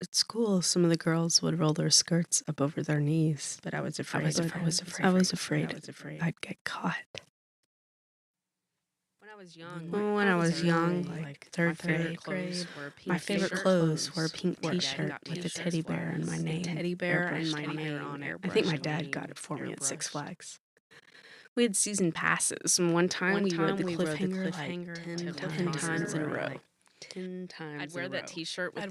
At school, some of the girls would roll their skirts up over their knees, but I was afraid. I was afraid I'd get caught. When I was young, like third grade, my favorite clothes were a pink T-shirt with a teddy bear and my name on it. I think my dad got it for me at Six Flags. We had season passes, and one time we rode the cliffhanger like 10 times in a row. 10 times. I'd wear that T-shirt with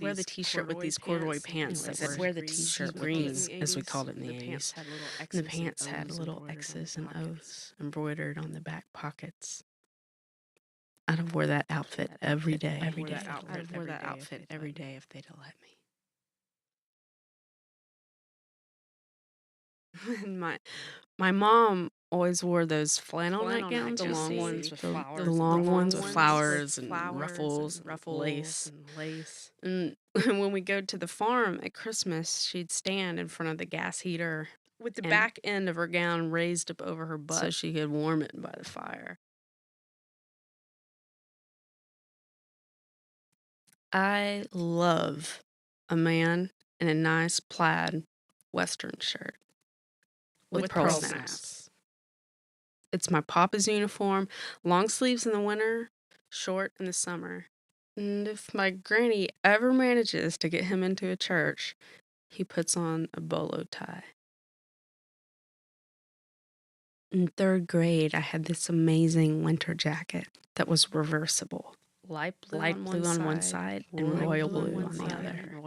these corduroy pants that were wear the T-shirt green, as we called it in the 80s. And the pants had little X's and O's embroidered on the back pockets. I'd have wore that outfit every day. I'd have wore that outfit every day if they'd have let me. And my mom always wore those flannel nightgowns, the long ones with flowers and ruffles, lace. And when we go to the farm at Christmas, she'd stand in front of the gas heater with the back end of her gown raised up over her butt so she could warm it by the fire. I love a man in a nice plaid Western shirt with pearl snaps. It's my papa's uniform, long sleeves in the winter, short in the summer. And if my granny ever manages to get him into a church, he puts on a bolo tie. In third grade, I had this amazing winter jacket that was reversible. Light blue on one side and royal blue on the other.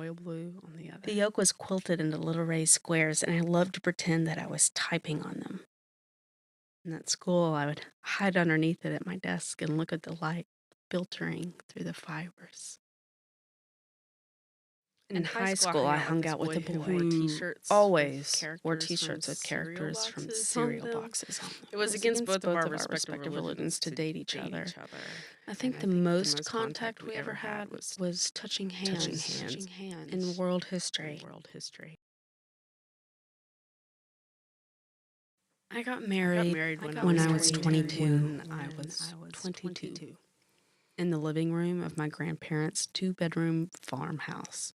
The yoke was quilted into little raised squares, and I loved to pretend that I was typing on them. And at school, I would hide underneath it at my desk and look at the light filtering through the fibers. In high school, I hung out with a boy who always wore T-shirts with characters from cereal boxes on them. It was against both of our respective religions to date each other. I think the most contact we ever had was touching hands in world history. I got married when I was 22. In the living room of my grandparents' 2-bedroom farmhouse.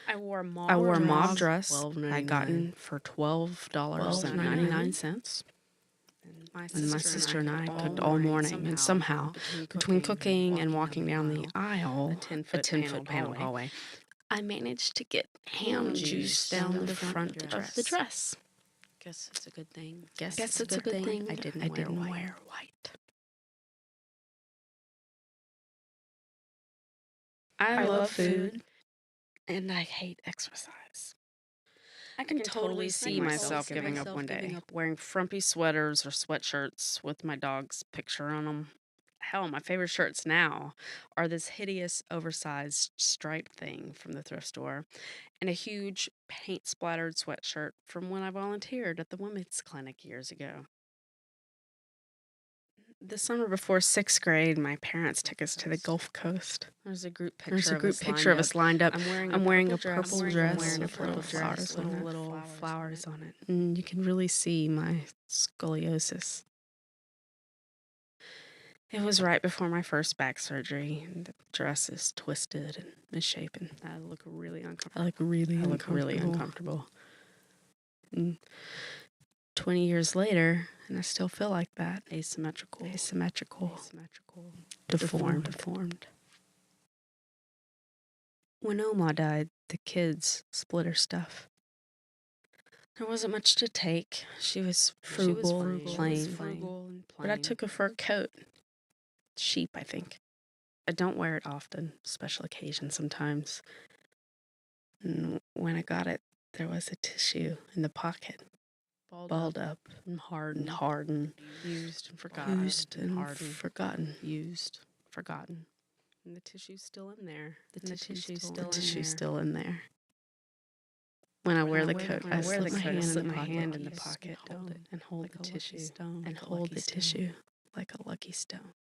I wore a mauve dress I'd gotten for $12.99. And my sister and I cooked all morning, and somehow, between cooking and walking down the aisle, a 10-foot paneled hallway, I managed to get ham juice down the front of the dress. Guess it's a good thing. Guess it's a good thing I didn't wear white. I love food, and I hate exercise. I can totally see myself giving up one day, wearing frumpy sweaters or sweatshirts with my dog's picture on them. Hell, my favorite shirts now are this hideous, oversized striped thing from the thrift store and a huge paint-splattered sweatshirt from when I volunteered at the women's clinic years ago. The summer before 6th grade, my parents took us to the Gulf Coast. There's a group picture of us lined up. I'm wearing a purple dress with little flowers on it. And you can really see my scoliosis. It was right before my first back surgery, and the dress is twisted and misshapen. I look really uncomfortable. And 20 years later, and I still feel like that. Asymmetrical. Deformed. When Oma died, the kids split her stuff. There wasn't much to take. She was frugal and plain. But I took a fur coat. Sheep, I think. I don't wear it often. Special occasions sometimes. And when I got it, there was a tissue in the pocket. Balled up and hardened. Used and forgotten. And the tissue's still in there. The tissue's still in there. When I wear the coat, I slip my hand in the pocket and hold the tissue like a lucky stone.